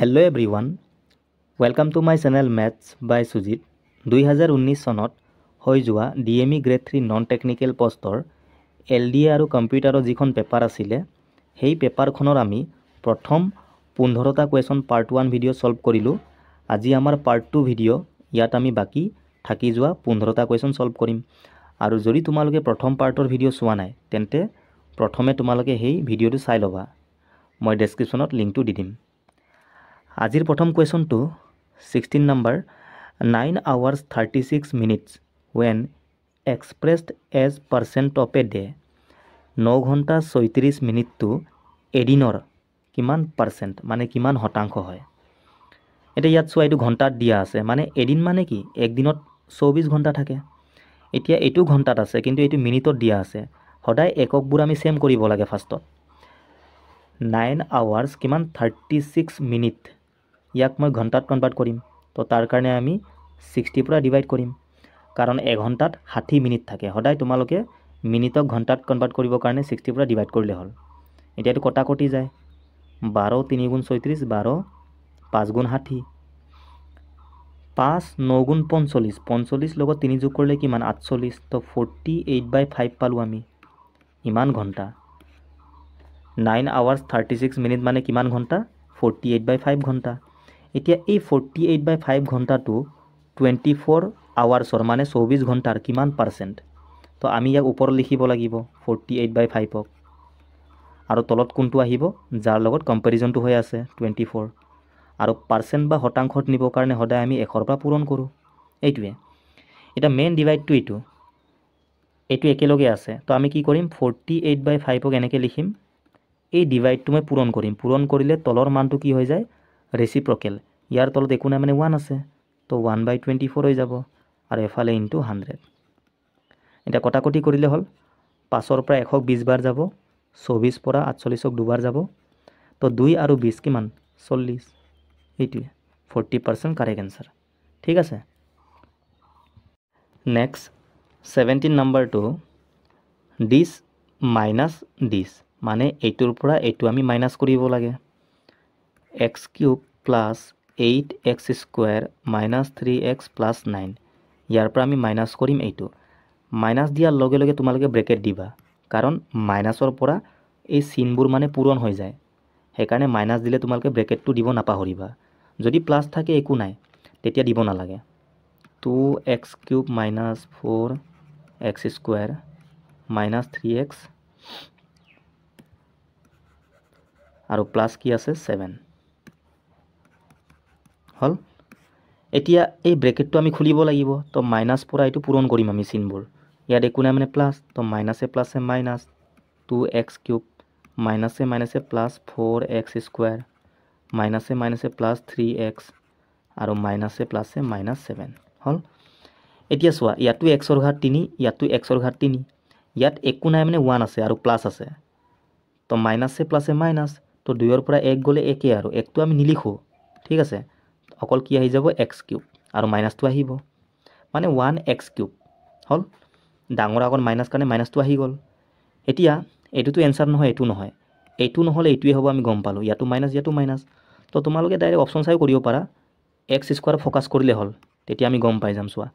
Hello everyone, welcome to my channel Maths by Sujit. 2019 চনত হৈ যোৱা DME গ্ৰেড 3 নন টেকনিকেল পোষ্টৰ LDA আৰু কম্পিউটাৰৰ যিখন পেপাৰ আছিলে সেই পেপাৰখনৰ আমি প্ৰথম 15টা কুৱেশ্যন পাৰ্ট 1 ভিডিঅ' সলভ কৰিলোঁ। আজি আমাৰ পাৰ্ট 2 ভিডিঅ' ইয়াত আমি বাকি থাকি যোৱা 15টা কুৱেশ্যন সলভ কৰিম। আৰু যদি তোমালোকে প্ৰথম পাৰ্টৰ ভিডিঅ' চোৱা নাই তেন্তে প্ৰথমে তোমালোকে সেই ভিডিঅ'টো চাই ল'বা। মই ডেছক্ৰিপশ্যনত লিংকটো দি দিম। আজিৰ প্ৰথম কুৱেশ্যনটো 16 number 9 hours 36 minutes when expressed as percent of a day 9 ঘণ্টা 36 মিনিটটো এদিনৰ কিমান পাৰ্চেণ্ট মানে কিমান শতাংশ হয়। এতিয়া ইয়াত চোৱা এইটো ঘণ্টাত দিয়া আছে, মানে এদিন মানে কি একদিনত 24 ঘণ্টা থাকে। এতিয়া এইটো ঘণ্টাত আছে কিন্তু এইটো মিনিটত দিয়া আছে। সদায় এককবোৰ আমি সেম কৰিব লাগে। ফাৰ্ষ্টত 9 hours কিমান 36 মিনিট, ইয়াক মই ঘণ্টাত কনভাৰ্ট কৰিম। তো তাৰ কাৰণে আমি 60 পৰা ডিভাইড কৰিম, কাৰণ এঘণ্টাত 60 মিনিট থাকে। সদায় তোমালোকে মিনিটক ঘণ্টাত কনভাৰ্ট কৰিবৰ কাৰণে 60 পৰা ডিভাইড কৰিলে হ'ল। এতিয়া এইটো কটাকটি যায়, 12 3 গুণ 36, 12 5 গুণ 60, 5 9 গুণ 45, 45 লগত 3 যোগ কৰিলে কিমান 48। তো 48/5 পালোঁ আমি, ইমান ঘণ্টা। 9 hours 36 মিনিট মানে কিমান ঘণ্টা 48/5 ঘণ্টা। এতিয়া এই 48/5 ঘণ্টাটো 24 আৱাৰ্ছৰ মানে 24 ঘণ্টাৰ কিমান পাৰ্চেণ্ট। তো আমি ইয়াক ওপৰত লিখিব লাগিব 48/5ক, আৰু তলত কোনটো আহিব যাৰ লগত কম্পেৰিজনটো হৈ আছে 24। আৰু পাৰ্চেণ্ট বা শতাংশত নিবৰ কাৰণে সদায় আমি 100ৰ পৰা পূৰণ কৰোঁ, এইটোৱে। এতিয়া মেইন ডিভাইডটো এইটো একেলগে আছে। তো আমি কি কৰিম 48/5ক এনেকৈ লিখিম, এই ডিভাইডটো মই পূৰণ কৰিম। পূৰণ কৰিলে তলৰ মানটো কি হৈ যায় ৰেচিপ্ৰকেল, ইয়াৰ তলত একো নাই মানে 1 আছে। তো 1/24 হৈ যাব, আৰু এফালে ইনটু 100। এতিয়া কটাকটি কৰিলে হ'ল, 5ৰ পৰা 100ক 20 বাৰ যাব, 24 পৰা 48ক দুবাৰ যাব। তো 2 আৰু 20 কিমান 40, এইটোৱে 40% কাৰেক্ট এনচাৰ। ঠিক আছে। নেক্সট 17 নম্বৰটো দিছ মাইনাছ দিছ, মানে এইটোৰ পৰা এইটো আমি মাইনাছ কৰিব লাগে। x³ plus 8x² minus 3x plus 9, ইয়াৰ পৰা আমি মাইনাছ কৰিম এইটো। মাইনাছ দিয়াৰ লগে লগে তোমালোকে ব্ৰেকেট দিবা, কাৰণ মাইনাছৰ পৰা এই চিনবোৰ মানে পূৰণ হৈ যায়। সেইকাৰণে মাইনাছ দিলে তোমালোকে ব্ৰেকেটটো দিব নাপাহৰিবা। যদি প্লাছ থাকে একো নাই, তেতিয়া দিব নালাগে। 2x³ minus 4x² minus 3x আৰু প্লাছ কি আছে 7 হ'ল। এতিয়া এই ব্ৰেকেটটো আমি খুলিব লাগিব। তো মাইনাছ পৰা এইটো পূৰণ কৰিম আমি চিনবোৰ। ইয়াত একো নাই মানে প্লাছ, তো মাইনাছে প্লাছে মাইনাছ 2x³ মাইনাছে মাইনাছে প্লাছ 4x² মাইনাছে মাইনাছে প্লাছ 3x আৰু মাইনাছে প্লাছে মাইনাছ 7 হ'ল। এতিয়া চোৱা ইয়াতো xৰ ঘাত 3, ইয়াতো xৰ ঘাত 3, ইয়াত একো নাই মানে 1 আছে আৰু প্লাছ আছে। তো মাইনাছে প্লাছে মাইনাছ, তো 2ৰ পৰা 1 গ'লে একে, আৰু 1টো আমি নিলিখোঁ। ঠিক আছে, অকল কি আহি যাব x³ আৰু মাইনাছটো আহিব, মানে 1x³ হ'ল। ডাঙৰ আগত মাইনাছ কাৰণে মাইনাছটো আহি গ'ল। এতিয়া এইটোতো এনচাৰ নহয়, এইটো নহয়, এইটো নহ'লে এইটোৱে হ'ব, আমি গম পালোঁ। ইয়াতো মাইনাছ ইয়াতো মাইনাছ। তো তোমালোকে ডাইৰেক্ট অপশ্যন চাইও কৰিব পাৰা, x² ফ'কাছ কৰিলে হ'ল, তেতিয়া আমি গম পাই যাম। চোৱা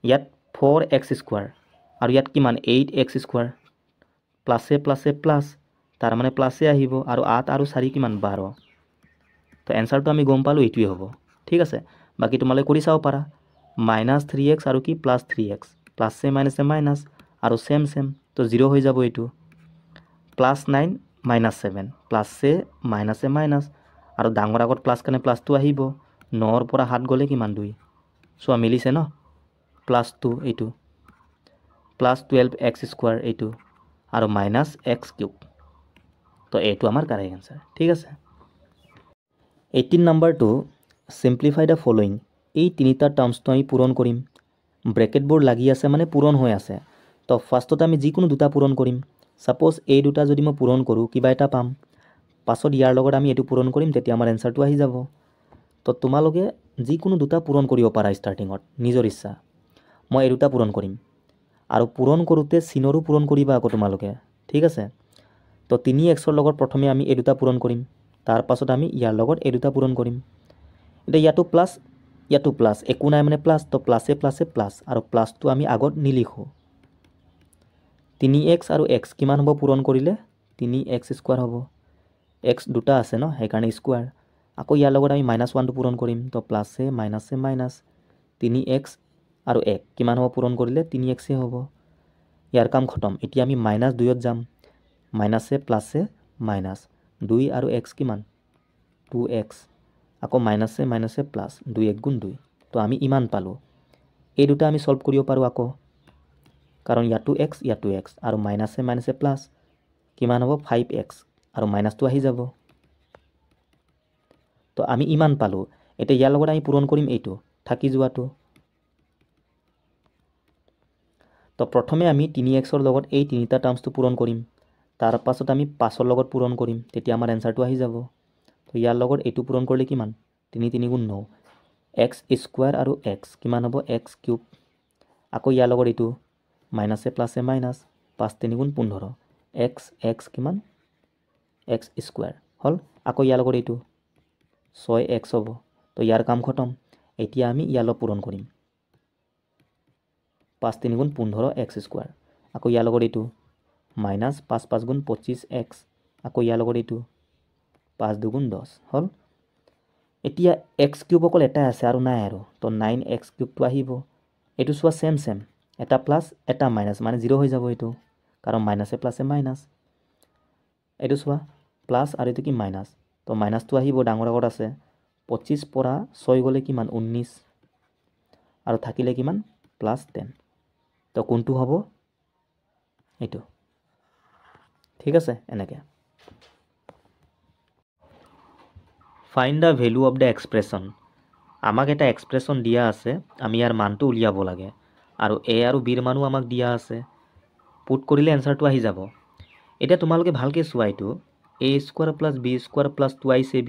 ইয়াত 4x² আৰু ইয়াত কিমান 8x², প্লাছে প্লাছে প্লাছ, তাৰ মানে প্লাছে আহিব, আৰু 8 আৰু 4 কিমান 12। তো এনচাৰটো আমি গম পালোঁ, এইটোৱে হ'ব। ঠিক আছে, বাকী তোমালোকে কৰি চাব পাৰা। মাইনাছ 3x আৰু কি প্লাছ 3x, প্লাছে মাইনাছে মাইনাছ আৰু ছেম ছেম, তো 0 হৈ যাব এইটো। প্লাছ 9 মাইনাছ 7, প্লাছে মাইনাছে মাইনাছ, আৰু ডাঙৰ আগত প্লাছ কাৰণে প্লাছটো আহিব। 9ৰ পৰা 7 গ'লে কিমান 2, চোৱা মিলিছে ন। প্লাছ 2 এইটো, প্লাছ 12x² এইটো, আৰু মাইনাছ x³। তো এইটো আমাৰ কাৰেক্ট এনচাৰ। ঠিক আছে। 18 নম্বৰটো চিম্প্লিফাই দ্য ফলোয়িং, এই তিনিটা টাৰ্মছটো আমি পূৰণ কৰিম। ব্ৰেকেটবোৰ লাগি আছে মানে পূৰণ হৈ আছে। তো ফাৰ্ষ্টতে আমি যিকোনো দুটা পূৰণ কৰিম। ছাপ'জ এই দুটা যদি মই পূৰণ কৰোঁ কিবা এটা পাম, পাছত ইয়াৰ লগত আমি এইটো পূৰণ কৰিম, তেতিয়া আমাৰ এনচাৰটো আহি যাব। তো তোমালোকে যিকোনো দুটা পূৰণ কৰিব পাৰা ষ্টাৰ্টিঙত, নিজৰ ইচ্ছা। মই এই দুটা পূৰণ কৰিম, আৰু পূৰণ কৰোঁতে চিনৰো পূৰণ কৰিবা আকৌ তোমালোকে। ঠিক আছে। তো 3xৰ লগত প্ৰথমে আমি এই দুটা পূৰণ কৰিম। তাৰ পাছত আমি ইয়াৰ লগত এই দুটা পূৰণ কৰিম এতিয়া ইয়াতো প্লাছ একো নাই মানে প্লাছ তো প্লাছে প্লাছ আৰু প্লাছটো আমি আগত নিলিখোঁ 3x আৰু x কিমান হ'ব পূৰণ কৰিলে 3x স্কোৱাৰ হ'ব x দুটা আছে ন সেইকাৰণে স্কোৱাৰ আকৌ ইয়াৰ লগত আমি -1টো পূৰণ কৰিম তো প্লাছে মাইনাছে মাইনাছ 3x আৰু 1 কিমান হ'ব পূৰণ কৰিলে 3x হ'ব ইয়াৰ কাম খতম এতিয়া আমি -2ত যাম মাইনাছে প্লাছে মাইনাছ 2 আৰু x কিমান 2x আকৌ মাইনাছে মাইনাছে প্লাছ 2 1 গুণ 2 তো আমি ইমান পালোঁ এই দুটা আমি সলভ কৰিব পাৰোঁ আকৌ কাৰণ ইয়াতো x আৰু মাইনাছে মাইনাছে প্লাছ কিমান হ'ব 5x আৰু মাইনাছটো আহি যাব তো আমি ইমান পালোঁ এতিয়া ইয়াৰ লগত আমি পূৰণ কৰিম এইটো থাকি যোৱাটো তো প্ৰথমে আমি 3xৰ লগত এই তিনিটা টাৰ্মছটো পূৰণ কৰিম তাৰ পাছত আমি 5ৰ লগত পূৰণ কৰিম তেতিয়া আমাৰ এনসাৰটো আহি যাব তো ইয়াৰ লগত এইটো পূৰণ কৰিলে কিমান 3 3 গুণ 9 x স্কোৱাৰ আৰু x কিমান হ'ব x কিউব আকৌ ইয়াৰ লগত এইটো মাইনাছে প্লাছে মাইনাছ 5 3 গুণ 15 x কিমান x স্কোৱাৰ হ'ল আকৌ ইয়াৰ লগত এইটো 6x হ'ব তো ইয়াৰ কাম খতম এতিয়া আমি ইয়াৰ লগত পূৰণ কৰিম 5 3 গুণ 15 x স্কোৱাৰ আকৌ ইয়াৰ লগত এইটো মাইনাছ 5 5 গুণ 25x আকৌ ইয়াৰ লগত এইটো 5 2 গুণ 10 হ'ল এতিয়া x কিউব অকল এটাই আছে আৰু নাই আৰু তো 9x কিউবটো আহিব এইটো চোৱা সেম এটা প্লাছ এটা মাইনাছ মানে 0 হৈ যাব এইটো কাৰণ মাইনাছে প্লাছে মাইনাছ এইটো চোৱা প্লাছ আৰু এইটো কি মাইনাছ তো মাইনাছটো আহিব ডাঙৰ আগত আছে 25 পৰা 6 গ'লে কিমান 19 আৰু থাকিলে কিমান +10 তো কোনটো হ'ব এইটো ঠিক আছে এনেকৈ find the value of the expression আমাক এটা এক্সপ্ৰেছন দিয়া আছে আমি ইয়াৰ মানটো উলিয়াব লাগে আৰু a আৰু b ৰ মানো আমাক দিয়া আছে পুট কৰিলে এনসাৰটো আহি যাব এতিয়া তোমালোকে ভালকৈ চোৱা এইটো a square plus b square plus 2ab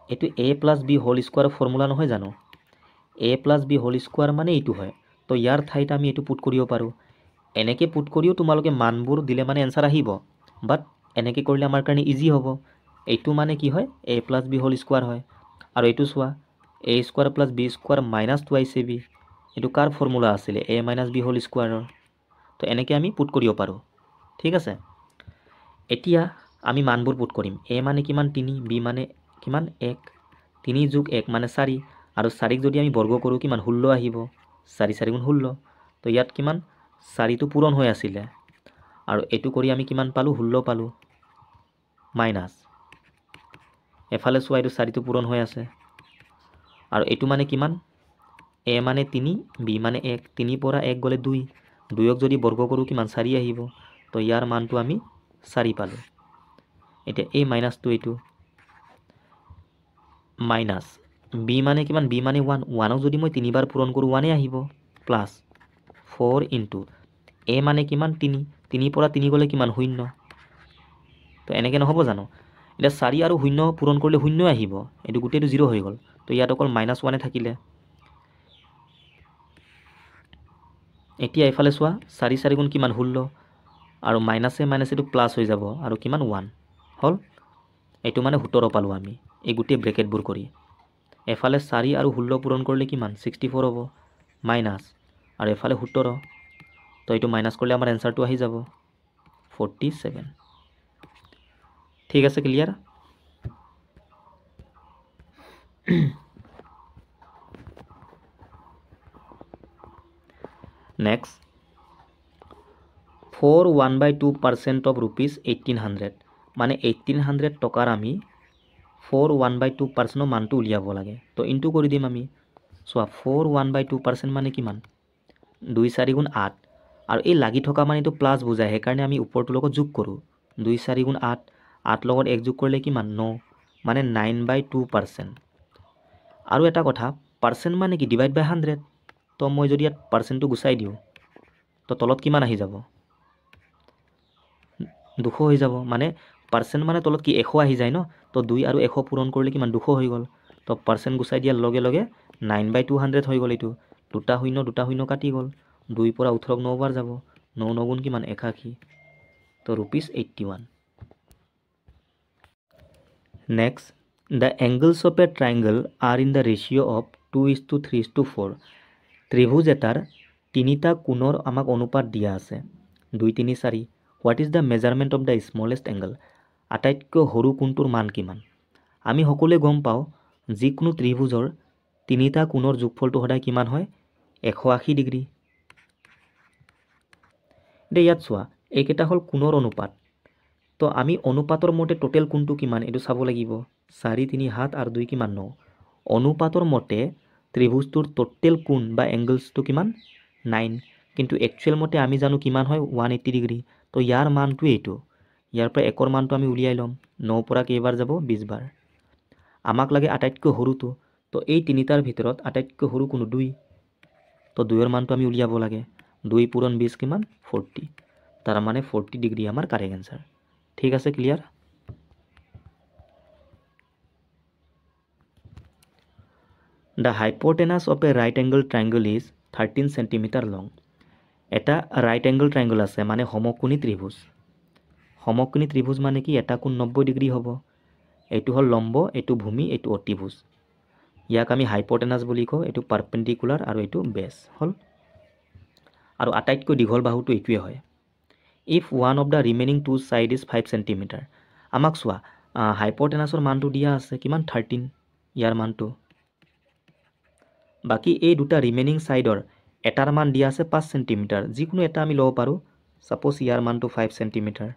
এইটো a প্লাছ b হোল স্কোৱাৰৰ ফৰ্মুলা নহয় জানো a plus b whole square মানে এইটো হয় তো ইয়াৰ ঠাইত আমি এইটো পুট কৰিব পাৰোঁ এনেকৈ পুট কৰিও তোমালোকে মানবোৰ দিলে মানে এনসাৰ আহিব বাট এনেকৈ কৰিলে আমাৰ কাৰণে ইজি হ'ব এইটো মানে কি হয় a plus b whole square হয় আৰু এইটো চোৱা a square plus b square minus 2ac এইটো কাৰ ফৰ্মুলা আছিলে a মাইনাছ b হোল স্কোৱাৰৰ তো এনেকৈ আমি পুট কৰিব পাৰোঁ ঠিক আছে এতিয়া আমি মানবোৰ পুট কৰিম a মানে কিমান 3 b মানে কিমান 1 3 যোগ 1 মানে 4 আৰু 4ক যদি আমি বৰ্গ কৰোঁ কিমান 16 আহিব 4 4 গুণ 16 তো ইয়াত কিমান 4টো পূৰণ হৈ আছিলে আৰু এইটো কৰি আমি কিমান পালোঁ 16 পালোঁ মাইনাছ এফালে চোৱা এইটো 4টো পূৰণ হৈ আছে আৰু এইটো মানে কিমান a মানে 3 b মানে 1 3 পৰা 1 গ'লে 2 2ক যদি বৰ্গ কৰোঁ কিমান 4 আহিব তো ইয়াৰ মানটো আমি 4 পালোঁ এতিয়া এই মাইনাছটো এইটো মাইনাছ b মানে কিমান b মানে 1 1ক যদি মই 3 বাৰ পূৰণ কৰোঁ 1 আহিব প্লাছ 4 ইনটু a মানে কিমান 3 3 পৰা 3 গ'লে কিমান 0 তো এনেকৈ নহ'ব জানো এতিয়া 4 আৰু 0 পূৰণ কৰিলে 0 আহিব এইটো গোটেইটো 0 হৈ গ'ল তো ইয়াত অকল -1 থাকিলে এতিয়া এইফালে চোৱা 4 4 গুণ কিমান 16 আৰু মাইনাছে মাইনাছেটো প্লাছ হৈ যাব আৰু কিমান 1 হ'ল এইটো মানে 17 পালোঁ আমি এই গোটেই ব্ৰেকেটবোৰ কৰি এফালে 4 আৰু 16 পূৰণ কৰিলে কিমান 64 হ'ব মাইনাছ আৰু এফালে 17 তো এইটো মাইনাছ কৰিলে আমাৰ এনসাৰটো আহি যাব 47 ঠিক আছে ক্লিয়াৰ নেক্সট 4 1/2% অফ rupees 1800 মানে 1800 টকাৰ আমি 4 1/2% মানটো উলিয়াব লাগে তো ইনটু কৰি দিম আমি চোৱা 4 1/2% মানে কিমান 2 4 গুণ 8 আৰু এই লাগি থকা মানে এইটো প্লাছ বুজায় সেইকাৰণে আমি ওপৰটোৰ লগত যোগ কৰোঁ 2 4 গুণ 8 8 লগত 1 যোগ কৰিলে কিমান 9 মানে 9/2% আৰু এটা কথা পাৰ্চেণ্ট মানে কি ডিভাইড বাই 100 তো মই যদি ইয়াত পাৰ্চেণ্টটো গুচাই দিওঁ তো তলত কিমান আহি যাব 200 হৈ যাব মানে পাৰ্চেণ্ট মানে তলত কি 100 আহি যায় ন তো 2 আৰু 100 পূৰণ কৰিলে কিমান 200 হৈ গ'ল তো পাৰ্চেণ্ট গুচাই দিয়াৰ লগে লগে 9/200 হৈ গ'ল এইটো 2 শূন্য কাটি গ'ল 2 পৰা 18ক 9 বাৰ যাব 9 9 গুণ কিমান 81 তো rupees 81 Next, the angles of a triangle are in the ratio of 2:3:4. ত্ৰিভুজ এটাৰ তিনিটা কোণৰ আমাক অনুপাত দিয়া আছে 2 3 4. What is the measurement of the smallest angle? আটাইতকৈ সৰু কোণটোৰ মান কিমান? আমি সকলোৱে গম পাওঁ যিকোনো ত্ৰিভুজৰ তিনিটা কোণৰ যোগফলটো সদায় কিমান হয়? 180 ডিগ্ৰী। এতিয়া ইয়াত চোৱা এইকেইটা হ'ল কোণৰ অনুপাত। তো আমি অনুপাতৰ মতে টোটেল কোণটো কিমান এইটো চাব লাগিব। 4 3 7 আৰু 2 কিমান 9। অনুপাতৰ মতে ত্ৰিভুজটোৰ টোটেল কোণ বা এংগলছটো কিমান? 9। কিন্তু একচুৱেল মতে আমি জানো কিমান হয়? 180 ডিগ্ৰী। তো ইয়াৰ মানটো এইটো। ইয়াৰ পৰা একৰ মানটো আমি উলিয়াই ল'ম। 9 পৰা কেইবাৰ যাব? 20 বাৰ। আমাক লাগে আটাইতকৈ সৰুটো। তো এই তিনিটাৰ ভিতৰত আটাইতকৈ সৰু কোনটো? 2। তো 2ৰ মানটো আমি উলিয়াব লাগে। 2 পূৰণ 20 কিমান? 40। তাৰ মানে 40 ডিগ্ৰী আমাৰ কাৰেক্ট এনসাৰ। ঠিক আছে, clear? The hypotenuse of a right angle triangle is 13 centimeter long. এটা right angle triangle আছে মানে সমকোণী ত্ৰিভুজ। সমকোণী ত্ৰিভুজ মানে কি? এটা কোণ 90 ডিগ্ৰী হ'ব। এইটো হ'ল লম্ব, এইটো ভূমি, এইটো অতিভুজ। ইয়াক আমি হাইপোটেনাছ বুলি কওঁ। এইটো পাৰপেণ্ডিকুলাৰ আৰু এইটো বেছ হ'ল। আৰু আটাইতকৈ দীঘল বাহুটো এইটোৱে হয়। If one of the remaining two side is 5 centimetre. আমাক চোৱা হাইপোটেনাছৰ মানটো দিয়া আছে কিমান? 13 ইয়াৰ মানটো। বাকী এই দুটা ৰিমেইনিং ছাইডৰ এটাৰ মান দিয়া আছে 5 চেণ্টিমিটাৰ। যিকোনো এটা আমি ল'ব পাৰোঁ। ছাপ'জ ইয়াৰ মানটো 5 চেণ্টিমিটাৰ।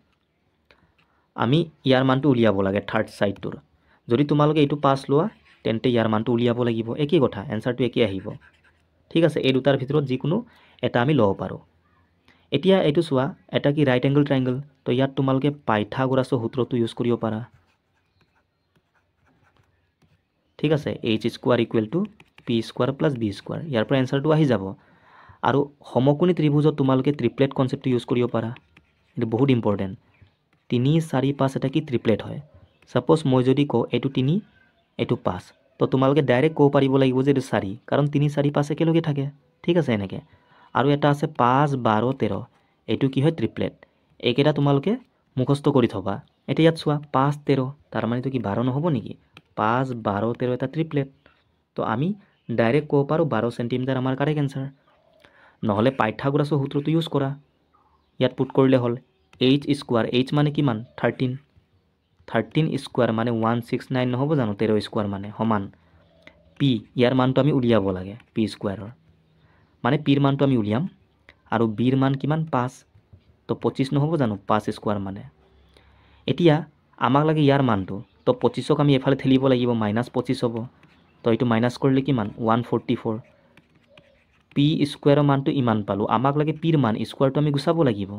আমি ইয়াৰ মানটো উলিয়াব লাগে থাৰ্ড ছাইডটোৰ। যদি তোমালোকে এইটো 5 লোৱা তেন্তে ইয়াৰ মানটো উলিয়াব লাগিব। একেই কথা, এনচাৰটো একেই আহিব। ঠিক আছে, এই দুটাৰ ভিতৰত যিকোনো এটা আমি ল'ব পাৰোঁ। এতিয়া এইটো চোৱা, এটা কি ৰাইট এংগল ট্ৰাইংগল। তো ইয়াত তোমালোকে পাইথাগোৰাছৰ সূত্ৰটো ইউজ কৰিব পাৰা। ঠিক আছে, h square equal to P square plus B square. ইয়াৰ পৰা এনচাৰটো আহি যাব। আৰু সমকোণী ত্ৰিভুজত তোমালোকে ট্ৰিপলেট কনচেপ্টটো ইউজ কৰিব পাৰা। এইটো বহুত ইম্পৰ্টেণ্ট। 3 4 5 এটা কি ট্ৰিপলেট হয়। ছাপ'জ মই যদি কওঁ এইটো 3 এইটো 5, তো তোমালোকে ডাইৰেক্ট ক'ব পাৰিব লাগিব যে এইটো 4, কাৰণ 3 4 5 একেলগে থাকে। ঠিক আছে, এনেকৈ। আৰু এটা আছে 5 12 13, এইটো কি হয়? ট্ৰিপলেট। এইকেইটা তোমালোকে মুখস্থ কৰি থবা। এতিয়া ইয়াত চোৱা 5 13, তাৰ মানে এইটো কি 12 নহ'ব নেকি? 5 12 13 এটা ট্ৰিপলেট। তো আমি ডাইৰেক্ট ক'ব পাৰোঁ 12 চেণ্টিমিটাৰ আমাৰ কাৰেক্ট এনচাৰ। নহ'লে পাইথাগোৰাছৰ সূত্ৰটো ইউজ কৰা। ইয়াত পুট কৰিলে হ'ল h স্কোৱাৰ। h মানে কিমান? 13। 13 স্কোৱাৰ মানে 169 নহ'ব জানো? 13 স্কোৱাৰ মানে সমান পি। ইয়াৰ মানটো আমি উলিয়াব লাগে পি স্কোৱাৰৰ। মানে পিৰ মানটো আমি উলিয়াম। আৰু বিৰ মান কিমান? 5। তো 25 নহ'ব জানো? 5 স্কোৱাৰ মানে। এতিয়া আমাক লাগে ইয়াৰ মানটো। তো 25ক আমি এফালে ঠেলিব লাগিব, -25 হ'ব। তো এইটো মাইনাছ কৰিলে কিমান? 144। পি স্কোৱাৰৰ মানটো ইমান পালোঁ। আমাক লাগে পিৰ মান, স্কোৱাৰটো আমি গুচাব লাগিব।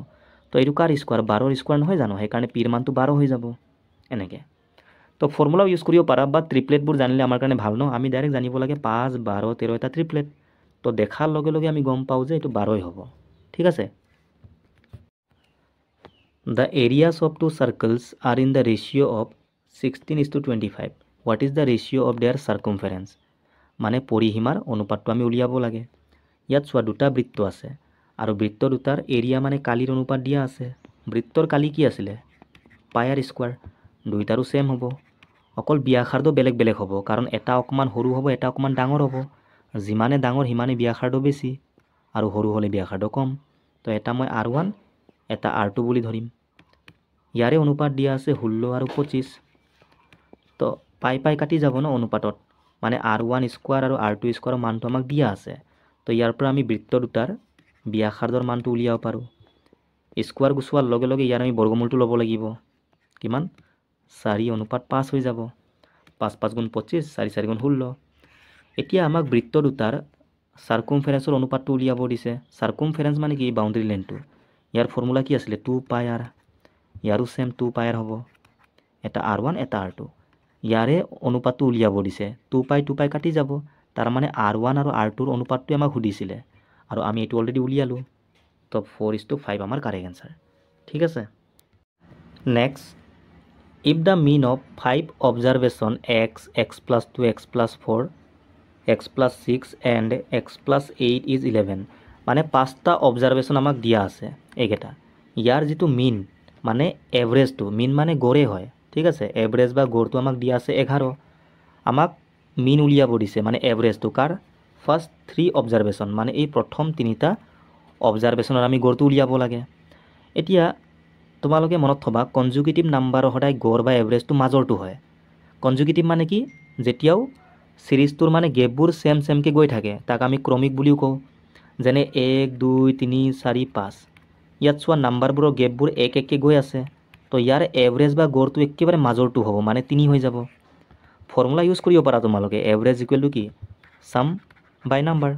তো এইটো কাৰ স্কোৱাৰ? 12ৰ স্কোৱাৰ নহয় জানো? সেইকাৰণে পিৰ মানটো 12 হৈ যাব। এনেকৈ। তো ফৰ্মুলাও ইউজ কৰিব পাৰা, বা ট্ৰিপলেটবোৰ জানিলে আমাৰ কাৰণে ভাল ন। আমি ডাইৰেক্ট জানিব লাগে 5 12 13 এটা ট্ৰিপলেট। তো দেখাৰ লগে লগে আমি গম পাওঁ যে এইটো 12ই হ'ব। ঠিক আছে। The areas of two circles are in the ratio of 16:25. What is the ratio of their circumference? মানে পৰিসীমাৰ অনুপাতটো আমি উলিয়াব লাগে। ইয়াত চোৱা দুটা বৃত্ত আছে আৰু বৃত্ত দুটাৰ এৰিয়া মানে কালিৰ অনুপাত দিয়া আছে। বৃত্তৰ কালি কি আছিলে? পাই আৰ স্কোৱাৰ। দুইটাৰো ছেম হ'ব, অকল ব্যাসাৰ্ধ বেলেগ বেলেগ হ'ব, কাৰণ এটা অকণমান সৰু হ'ব, এটা অকণমান ডাঙৰ হ'ব। যিমানে ডাঙৰ সিমানে ব্যাসাৰ্ধ বেছি, আৰু সৰু হ'লে ব্যাসাৰ্ধ কম। তো এটা মই R1 এটা R2 বুলি ধৰিম। ইয়াৰে অনুপাত দিয়া আছে 16 আৰু 25। তো পাই পাই কাটি যাব ন অনুপাতত, মানে R1 স্কোৱাৰ আৰু R2 স্কোৱাৰৰ মানটো আমাক দিয়া আছে। তো ইয়াৰ পৰা আমি বৃত্ত দুটাৰ ব্যাসাৰ্ধৰ মানটো উলিয়াব পাৰোঁ। স্কোৱাৰ গুচোৱাৰ লগে লগে ইয়াৰ আমি বৰ্গমূলটো ল'ব লাগিব। কিমান? 4:5 হৈ যাব। 5 5 গুণ 25, 4 4 গুণ 16। এতিয়া আমাক বৃত্ত দুটাৰ চাৰ্কুমফেৰেন্সৰ অনুপাতটো উলিয়াব দিছে। চাৰ্কুমফেৰেন্স মানে কি? বাউণ্ডেৰী লাইনটো। ইয়াৰ ফৰ্মুলা কি আছিলে? 2πr। ইয়াৰো ছেম 2πr হ'ব। এটা R1 এটা R2। ইয়াৰে অনুপাতটো উলিয়াব দিছে। 2π 2π কাটি যাব, তাৰ মানে R1 আৰু R2ৰ অনুপাতটোৱে আমাক সুধিছিলে, আৰু আমি এইটো অলৰেডি উলিয়ালোঁ। তো 4:5 আমাৰ কাৰেক্ট এনচাৰ। ঠিক আছে। Next, if the mean of 5 observation x, x + 2, x + 4, x + 6 and x + 8 is 11। মানে 5টা অবজাৰভেশ্যন আমাক দিয়া আছে এইকেইটা। ইয়াৰ যিটো মিন মানে এভাৰেজটো, মিন মানে গড়ে হয়, ঠিক আছে এভাৰেজ বা গড়টো আমাক দিয়া আছে 11 আমাক মিন উলিয়াব দিছে মানে এভাৰেজটো কাৰ ফাৰ্ষ্ট 3 অবজাৰভেশ্যন মানে এই প্ৰথম তিনিটা অবজাৰভেশ্যনৰ আমি গড়টো উলিয়াব লাগে এতিয়া তোমালোকে মনত থবা কনজুগেটিভ নাম্বাৰৰ সদায় গড় বা এভাৰেজটো মাজৰটো হয় কনজুগেটিভ মানে কি যেতিয়াও সিৰিজটোৰ মানে গেপবোৰ সেমকৈ গৈ থাকে তাক আমি ক্ৰমিক বুলিও কওঁ যেনে 1 2 3 4 5 ইয়াত চোৱা নাম্বাৰবোৰৰ গেপবোৰ এককৈ গৈ আছে তো ইয়াৰ এভাৰেজ বা গড়টো একেবাৰে মাজৰটো হ'ব মানে 3 হৈ যাব ফৰ্মুলা ইউজ কৰিব পাৰা তোমালোকে এভাৰেজ ইকুৱেল টু কি সাম বাই নাম্বাৰ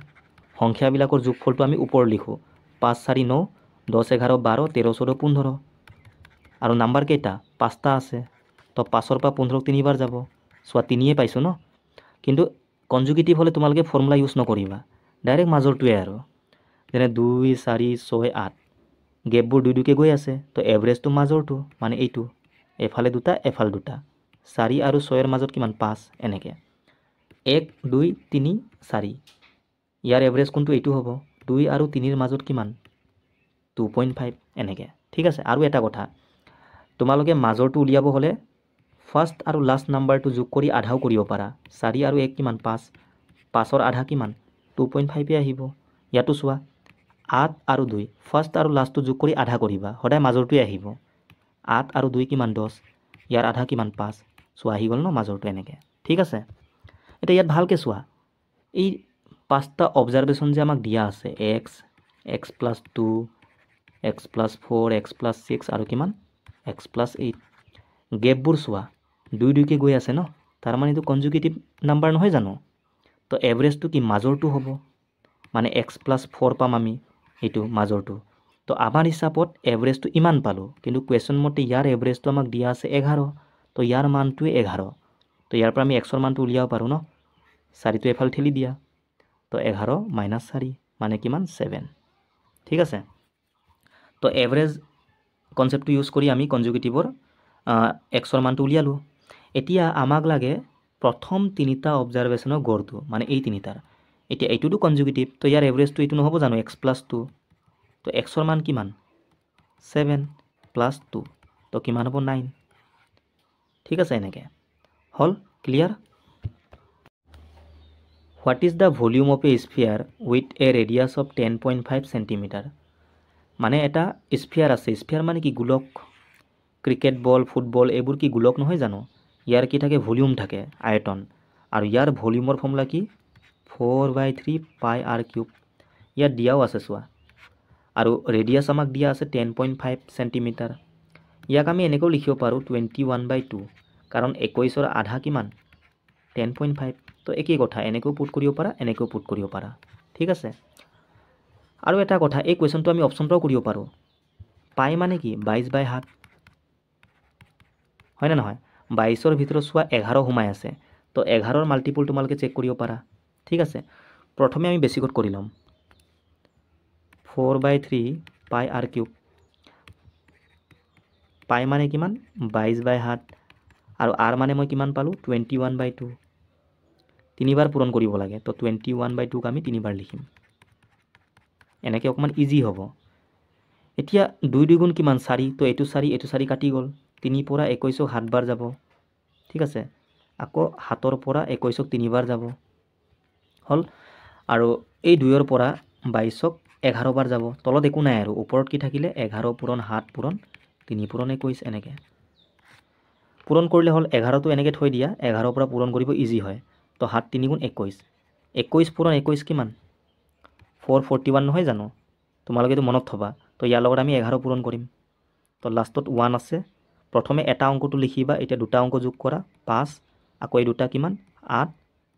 সংখ্যাবিলাকৰ যোগফলটো আমি ওপৰত লিখোঁ 5 4 9 10 11 12 13 14 15 আৰু নাম্বাৰ কেইটা 5টা আছে তো 5ৰ পৰা 15 তিনিবাৰ যাব চোৱা 3য়ে পাইছোঁ ন কিন্তু কনজুগেটিভ হ'লে তোমালোকে ফৰ্মুলা ইউজ নকৰিবা ডাইৰেক্ট মাজৰটোৱে আৰু যেনে 2 4 6 8 গেপবোৰ 2 2কৈ গৈ আছে তো এভাৰেজটো মাজৰটো মানে এইটো এফালে দুটা এফালে দুটা 4 আৰু 6ৰ মাজত কিমান 5 এনেকৈ 1 2 3 4 ইয়াৰ এভাৰেজ কোনটো এইটো হ'ব 2 আৰু 3ৰ মাজত কিমান 2.5 এনেকৈ ঠিক আছে আৰু এটা কথা তোমালোকে মাজৰটো উলিয়াব হ'লে ফাৰ্ষ্ট আৰু লাষ্ট নাম্বাৰটো যোগ কৰি আধাও কৰিব পাৰা 4 আৰু 1 কিমান 5 5ৰ আধা কিমান 2.5 আহিব ইয়াতো চোৱা 8 আৰু 2 ফাৰ্ষ্ট আৰু লাষ্টটো যোগ কৰি আধা কৰিবা সদায় মাজৰটোৱে আহিব 8 আৰু 2 কিমান 10 ইয়াৰ আধা কিমান 5 চোৱা আহি গ'ল ন মাজৰটো এনেকৈ ঠিক আছে এতিয়া ইয়াত ভালকৈ চোৱা এই 5টা অবজাৰভেশ্যন যে আমাক দিয়া আছে x plus 2 x plus 4 x plus 6 আৰু কিমান x প্লাছ 8 গেপবোৰ চোৱা 2 2কৈ গৈ আছে ন তাৰমানে এইটো কনজুগেটিভ নাম্বাৰ নহয় জানো তো এভাৰেজটো কি মাজৰটো হ'ব মানে x প্লাছ 4 পাম আমি এইটো মাজৰটো তো আমাৰ হিচাপত এভাৰেজটো ইমান পালোঁ কিন্তু কুৱেশ্যন মতে ইয়াৰ এভাৰেজটো আমাক দিয়া আছে 11 তো ইয়াৰ মানটোৱে 11 তো ইয়াৰ পৰা আমি xৰ মানটো উলিয়াব পাৰোঁ ন 4টো এফালে ঠেলি দিয়া তো 11 - 4 মানে কিমান 7 ঠিক আছে তো এভাৰেজ কনচেপ্টটো ইউজ কৰি আমি কনজুগেটিভৰ xৰ মানটো উলিয়ালোঁ এতিয়া আমাক লাগে প্ৰথম তিনিটা অবজাৰভেশ্যনৰ গড়টো মানে এই তিনিটাৰ এতিয়া এইটোতো কনজুগেটিভ তো ইয়াৰ এভাৰেজটো এইটো নহ'ব জানো x প্লাছ 2 তো xৰ মান কিমান 7 প্লাছ 2 তো কিমান হ'ব 9 ঠিক আছে এনেকৈ হ'ল clear what is the volume of a sphere with a radius of 10.5 centimetre মানে এটা স্ফিয়াৰ আছে স্ফিয়াৰ মানে কি গোলক ক্ৰিকেট বল ফুটবল এইবোৰ কি গোলক নহয় জানো ইয়াৰ কি থাকে ভলিউম থাকে আয়তন আৰু ইয়াৰ ভলিউমৰ ফৰ্মুলা কি 4/3 পাই r কিউব ইয়াত দিয়াও আছে চোৱা আৰু ৰেডিয়াছ আমাক দিয়া আছে 10.5 চেণ্টিমিটাৰ ইয়াক আমি এনেকৈও লিখিব পাৰোঁ 21/2 কাৰণ 21ৰ আধা কিমান 10.5 তো একেই কথা এনেকৈও পুট কৰিব পাৰা এনেকৈও পুট কৰিব পাৰা ঠিক আছে আৰু এটা কথা এই কুৱেশ্যনটো আমি অপশ্যনটাও কৰিব পাৰোঁ পাই মানে কি 22/7 হয়নে নহয় 22ৰ ভিতৰত চোৱা 11 সোমাই আছে তো 11ৰ মাল্টিপুল তোমালোকে চেক কৰিব পাৰা ঠিক আছে প্ৰথমে আমি বেছিকত কৰি ল'ম 4/3 পাই r কিউব পাই মানে কিমান 22/7 আৰু r মানে মই কিমান পালোঁ 21/2 তিনিবাৰ পূৰণ কৰিব লাগে তো 21/2ক আমি তিনিবাৰ লিখিম এনেকৈ অকণমান ইজি হ'ব এতিয়া 2 2 গুণ কিমান 4 তো এইটো 4 কাটি গ'ল 3 পৰা 21ক 7 বাৰ যাব ঠিক আছে আকৌ 7ৰ পৰা 21ক 3 বাৰ যাব হ'ল আৰু এই 2ৰ পৰা 22ক 11 বাৰ যাব তলত একো নাই আৰু ওপৰত কি থাকিলে 11 পূৰণ 7 পূৰণ 3 পূৰণ 21 এনেকৈ পূৰণ কৰিলে হ'ল 11টো এনেকৈ থৈ দিয়া 11ৰ পৰা পূৰণ কৰিব ইজি হয় তো 7 3 গুণ 21 21 পূৰণ 21 কিমান 441 নহয় জানো তোমালোকেতো মনত থবা তো ইয়াৰ লগত আমি 11 পূৰণ কৰিম তো লাষ্টত 1 আছে প্ৰথমে এটা অংকটো লিখিবা এতিয়া দুটা অংক যোগ কৰা 5 আকৌ এই দুটা কিমান 8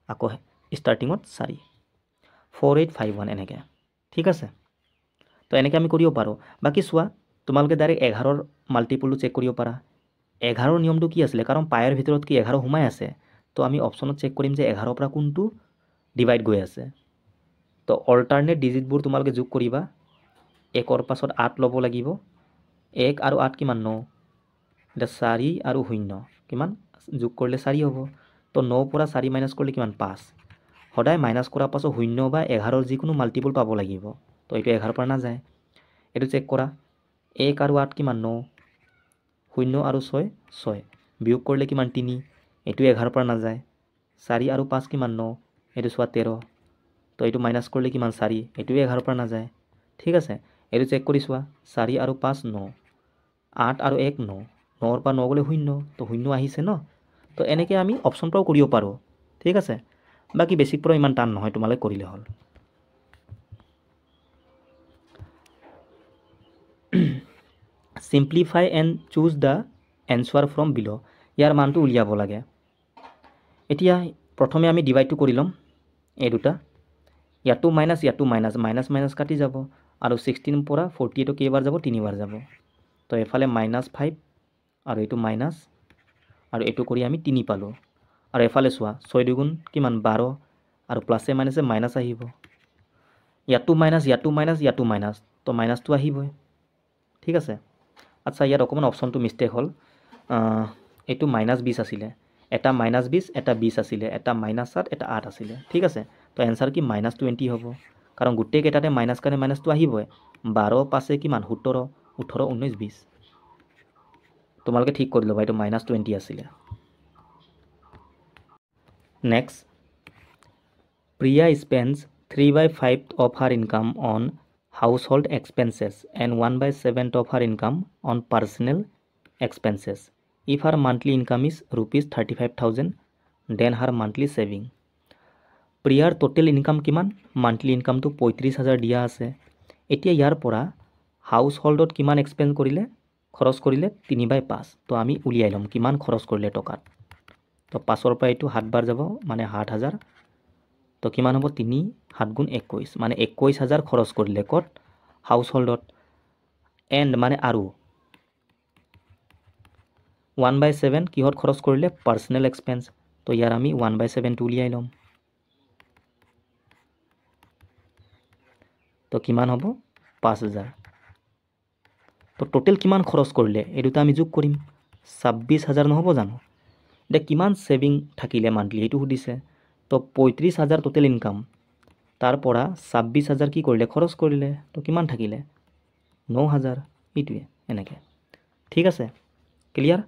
আকৌ ষ্টাৰ্টিঙত 4 4851 এনেকৈ ঠিক আছে তো এনেকৈ আমি কৰিব পাৰোঁ বাকী চোৱা তোমালোকে ডাইৰেক্ট 11ৰ মাল্টিপুলটো চেক কৰিব পাৰা 11ৰ নিয়মটো কি আছিলে কাৰণ পায়ৰ ভিতৰত কি 11 সোমাই আছে তো আমি অপশ্যনত চেক কৰিম যে 11ৰ পৰা কোনটো ডিভাইড গৈ আছে তো অল্টাৰনেট ডিজিটবোৰ তোমালোকে যোগ কৰিবা 1ৰ পাছত 8 ল'ব লাগিব 1 আৰু 8 কিমান 9 এতিয়া 4 আৰু 0 কিমান যোগ কৰিলে 4 হ'ব তো 9 পৰা 4 মাইনাছ কৰিলে কিমান 5 সদায় মাইনাছ কৰাৰ পাছত 0 বা 11ৰ যিকোনো মাল্টিপুল পাব লাগিব তো এইটো 11ৰ পৰা নাযায় এইটো চেক কৰা 1 আৰু 8 কিমান 9 0 আৰু 6 6 বিয়োগ কৰিলে কিমান 3, এইটো 11 পৰা নাযায়, 4 আৰু 5 কিমান 9, এইটো চোৱা 13, তো এইটো মাইনাছ কৰিলে কিমান 4, এইটোৱে 11 পৰা নাযায়, ঠিক আছে। এইটো চেক কৰি চোৱা, 4 আৰু 5 9, 8 আৰু 1 9, 9ৰ পৰা 9 গ'লে 0, তো 0 আহিছে ন। তো এনেকৈ আমি অপশ্যন পৰাও কৰিব পাৰোঁ, ঠিক আছে। বাকী বেছিক পৰা ইমান টান নহয়, তোমালোকে কৰিলে হ'ল। Simplify and choose the answer from below. ইয়াৰ মানটো উলিয়াব লাগে। এতিয়া প্ৰথমে আমি ডিভাইডটো কৰি ল'ম, এই দুটা, ইয়াতো মাইনাছ ইয়াতো মাইনাছ, মাইনাছ মাইনাছ কাটি যাব, আৰু 16 পৰা 48 কেইবাৰ যাব, 3বাৰ যাব। তো এফালে -5 আৰু এইটো মাইনাছ, আৰু এইটো কৰি আমি 3 পালোঁ। আৰু এফালে চোৱা 6 দুগুণ কিমান 12, আৰু প্লাছে মাইনাছে মাইনাছ আহিব, ইয়াতো মাইনাছ ইয়াতো মাইনাছ ইয়াতো মাইনাছ, তো মাইনাছটো আহিবই, ঠিক আছে। আচ্ছা, ইয়াত অকণমান অপশ্যনটো মিষ্টেক হ'ল, এইটো -20 আছিলে, এটা -20, এটা 20 আছিলে, এটা -7, এটা 8 আছিলে, ঠিক আছে। তো এনচাৰ কি -20 হ'ব, কাৰণ গোটেইকেইটাতে মাইনাছ কাৰণে মাইনাছটো আহিবই। 12 5 কিমান 17, 18 19 20, তোমালোকে ঠিক কৰি ল'বা, এইটো -20 আছিলে। Next, Priya Spence 3/5 of her income on household expenses and 1/7 of her income on personal expenses. If her monthly income is ₹35,000, then her monthly saving. প্ৰিয়াৰ টোটেল ইনকাম কিমান? মান্থলি ইনকামটো 35,000 দিয়া আছে। এতিয়া ইয়াৰ পৰা হাউচ হোল্ডত কিমান এক্সপেন্স কৰিলে, খৰচ কৰিলে 3/5। তো আমি উলিয়াই ল'ম কিমান খৰচ কৰিলে টকাত। তো 5ৰ পৰা এইটো 7 বাৰ যাব, মানে 7,000। তো কিমান হ'ব 3 7 গুণ 21, মানে 21,000 খৰচ কৰিলে ক'ত? হাউচ হোল্ডত। এণ্ড মানে আৰু 1/7 কিহত খৰচ কৰিলে? Personal expense. তো ইয়াৰ আমি 1/7টো উলিয়াই ল'ম। তো কিমান হ'ব 5,000। তো টোটেল কিমান খৰচ কৰিলে এই দুটা আমি যোগ কৰিম, 26,000 নহ'ব জানো? এতিয়া কিমান ছেভিং থাকিলে মান্থলি সেইটো সুধিছে। তো 35,000 টোটেল ইনকাম, তাৰ পৰা 26,000 কি কৰিলে? খৰচ কৰিলে। তো কিমান থাকিলে? 9,000। এইটোৱে এনেকৈ, ঠিক আছে, ক্লিয়াৰ।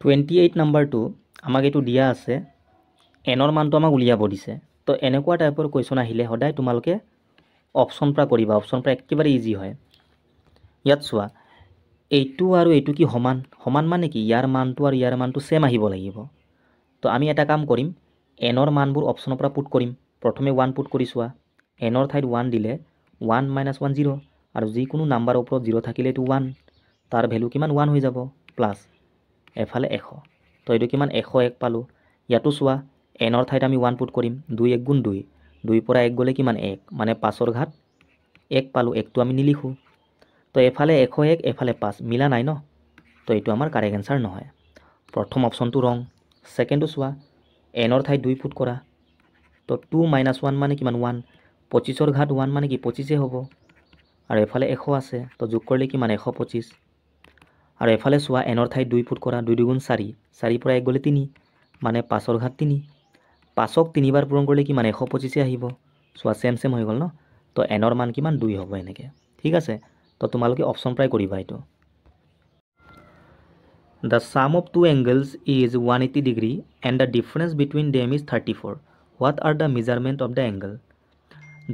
28 নাম্বাৰটো আমাক এইটো দিয়া আছে, এনৰ মানটো আমাক উলিয়াব দিছে। তো এনেকুৱা টাইপৰ কুৱেশ্যন আহিলে সদায় তোমালোকে অপশ্যন পৰা কৰিবা, অপশ্যন পৰা একেবাৰে ইজি হয়। ইয়াত চোৱা, এইটো আৰু এইটো কি সমান? সমান মানে কি? ইয়াৰ মানটো আৰু ইয়াৰ মানটো ছেম আহিব লাগিব। তো আমি এটা কাম কৰিম, এনৰ মানবোৰ অপশ্যনৰ পৰা পুট কৰিম। প্ৰথমে 1 পুট কৰি চোৱা, এনৰ ঠাইত 1 দিলে 1 - 1 0, আৰু যিকোনো নাম্বাৰৰ ওপৰত 0 থাকিলে এইটো 1, তাৰ ভেলু কিমান 1 হৈ যাব, প্লাছ এফালে 100। তো এইটো কিমান 101 পালোঁ। ইয়াতো চোৱা, এনৰ ঠাইত আমি 1 পুট কৰিম, 2 1 গুণ 2, 2 পৰা 1 গ'লে কিমান 1, মানে 5ৰ ঘাত 1 পালোঁ, 1টো আমি নিলিখোঁ। তো এফালে 101, এফালে 5, মিলা নাই ন। তো এইটো আমাৰ কাৰেক্ট এনচাৰ নহয়, প্ৰথম অপশ্যনটো ৰং। ছেকেণ্ডটো চোৱা, এনৰ ঠাইত 2 পুট কৰা, তো 2 - 1 মানে কিমান 1, 25ৰ ঘাত 1 মানে কি 25 হ'ব, আৰু এফালে 100 আছে, তো যোগ কৰিলে কিমান 125। আৰু এফালে চোৱা, এনৰ ঠাইত 2 পুট কৰা, 2 2 গুণ 4, 4 পৰা 1 গ'লে 3, মানে 5ৰ ঘাত 3, 5ক 3বাৰ পূৰণ কৰিলে কিমান 125 আহিব। চোৱা ছেম ছেম হৈ গ'ল ন। তো এনৰ মান কিমান 2 হ'ব এনেকৈ, ঠিক আছে। তো তোমালোকে অপশ্যন পৰাই কৰিবা এইটো। The sum of two angles is 180 degree and the difference between them is 34. What are the measurement of the angle?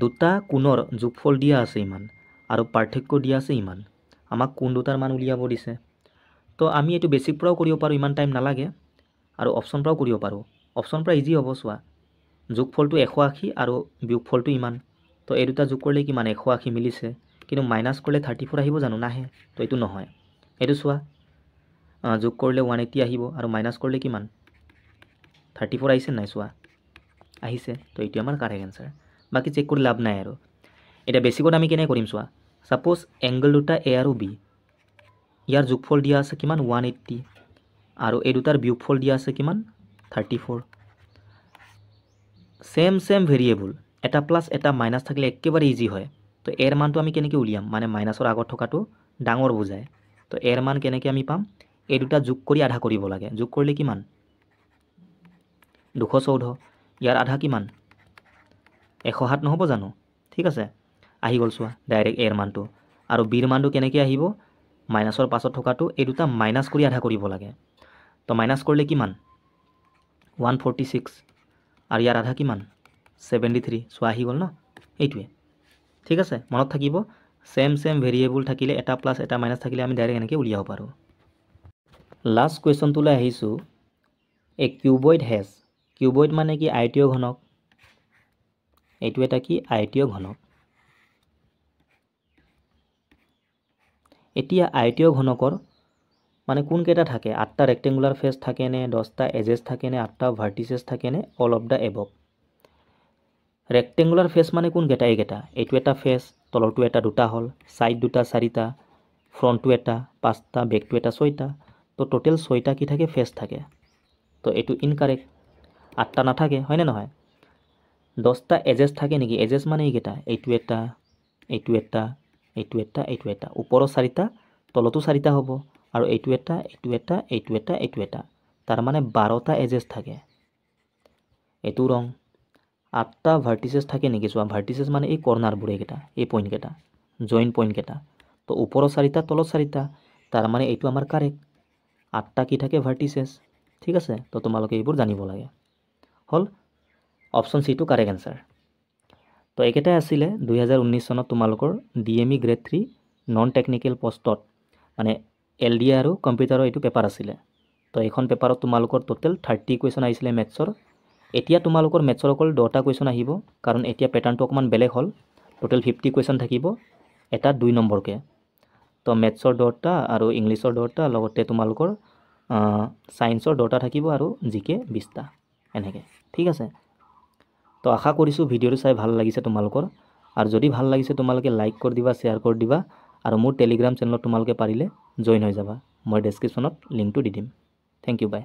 দুটা কোণৰ যোগফল দিয়া আছে ইমান, আৰু পাৰ্থক্য দিয়া আছে ইমান। আমাক কোণ দুটাৰ মান উলিয়াব দিছে। তো আমি এইটো বেছিক পৰাও কৰিব পাৰোঁ, ইমান টাইম নালাগে, আৰু অপশ্যন পৰাও কৰিব পাৰোঁ। অপশ্যন পৰা ইজি হ'ব। চোৱা, যোগফলটো 180 আৰু বিয়োগফলটো ইমান। তো এই দুটা যোগ কৰিলে কিমান 180 মিলিছে, কিন্তু মাইনাছ কৰিলে 34 আহিব জানো? নাহে। তো এইটো নহয়। এইটো চোৱা, যোগ কৰিলে 180 আহিব, আৰু মাইনাছ কৰিলে কিমান 34 আহিছে নাই? চোৱা আহিছে। তো এইটো আমাৰ কাৰেক্ট এনচাৰ। বাকী চেক কৰি লাভ নাই আৰু। এতিয়া বেছিকত আমি কেনেকৈ কৰিম চোৱা, ছাপ'জ এংগল দুটা এ আৰু বি, ইয়াৰ যোগফল দিয়া আছে কিমান 180, আৰু এই দুটাৰ বিয়োগফল দিয়া আছে কিমান 34। ছেম ছেম ভেৰিয়েবল, এটা প্লাছ এটা মাইনাছ থাকিলে একেবাৰে ইজি হয়। তো এৰ মানটো আমি কেনেকৈ উলিয়াম? মানে মাইনাছৰ আগত থকাটো ডাঙৰ বুজায়। তো এৰ মান কেনেকৈ আমি পাম? এই দুটা যোগ কৰি আধা কৰিব লাগে। যোগ কৰিলে কিমান 214, ইয়াৰ আধা কিমান 107 নহ'ব জানো? ঠিক আছে, আহি গ'ল। চোৱা ডাইৰেক্ট এৰ মানটো। আৰু বিৰ মানটো কেনেকৈ আহিব? মাইনাছৰ পাছত থকাটো এই দুটা মাইনাছ কৰি আধা কৰিব লাগে তো মাইনাছ কৰিলে কিমান 146 আৰু ইয়াৰ আধা কিমান 73 চোৱা আহি গ'ল ন এইটোৱে ঠিক আছে মনত থাকিব সেম ভেৰিয়েবল থাকিলে এটা প্লাছ এটা মাইনাছ থাকিলে আমি ডাইৰেক্ট এনেকৈ উলিয়াব পাৰোঁ লাষ্ট কুৱেশ্যনটোলৈ আহিছোঁ এ কিউবইড হেজ কিউবইড মানে কি আয়তীয় ঘনক এইটো এটা কি আয়তীয় ঘনক এতিয়া আয়তীয় ঘনকৰ মানে কোনকেইটা থাকে 8টা ৰেক্টেংগুলাৰ ফেস থাকে নে 10টা এজেছ থাকে নে 8টা ভাৰ্টিসেছ থাকে নে all of the above rectangular face মানে কোনকেইটা এইকেইটা এইটো এটা ফেস তলৰটো এটা দুটা হল সাইড দুটা চাৰিটা ফ্ৰণ্টটো এটা পাঁচটা বেকটো এটা ছয়টা তো টোটেল 6টা কি থাকে ফেস থাকে তো এইটো ইনকাৰেক্ট 8টা নাথাকে হয় নে নহয় 10টা এজেছ থাকে নেকি এজেছ মানে এইকেইটা এইটো এটা এইটো এটা এইটো এটা এইটো এটা ওপৰৰ চাৰিটা তলতো চাৰিটা হ'ব আৰু এইটো এটা এইটো এটা এইটো এটা এইটো এটা তাৰ মানে 12টা এজেছ থাকে এইটো ৰং 8টা ভাৰ্টিসেছ থাকে নেকি চোৱা ভাৰ্টিসেছ মানে এই কৰ্নাৰবোৰ এইকেইটা এই পইণ্ট কেইটা জইন পইণ্ট কেইটা তো ওপৰৰ চাৰিটা তলত চাৰিটা তাৰ মানে এইটো আমাৰ কাৰেক্ট 8টা কি থাকে ভাৰ্টিসেছ ঠিক আছে তো তোমালোকে এইবোৰ জানিব লাগে হল অপচন সি টো কাৰেক্ট আনসাৰ তো এইকেইটাই আছিলে 2019 চনত তোমালোকৰ ডিএমই গ্ৰেড 3 নন টেকনিক্যাল পোষ্টত মানে এলডিএ আৰু কম্পিউটাৰৰ এইটো পেপাৰ আছিলে তো এইখন পেপাৰত তোমালোকৰ টোটেল 30 কুৱেশ্যন আহিছিলে মেথছৰ এতিয়া তোমালোকৰ মেথছৰ অকল 10টা কুৱেশ্যন আহিব কাৰণ এতিয়া প্যাটাৰ্নটো অকমান বেলেগ হ'ল টোটেল 50 কুৱেশ্যন থাকিব এটা 2 নম্বৰকে তো মেথছৰ 10টা আৰু ইংলিছৰ 10টা লগতে তোমালোকৰ সায়েন্সৰ 10টা থাকিব আৰু জিকে 20টা এনেকৈ ঠিক আছে তো আশা কৰিছোঁ ভিডিঅ'টো চাই ভাল লাগিছে তোমালোকৰ আৰু যদি ভাল লাগিছে তোমালোকে লাইক কৰি দিবা শ্বেয়াৰ কৰি দিবা আৰু মোৰ টেলিগ্ৰাম চেনেলত তোমালোকে পাৰিলে জইন হৈ যাবা মই ডেছক্ৰিপশ্যনত লিংকটো দি দিম থ্যাংক ইউ বাই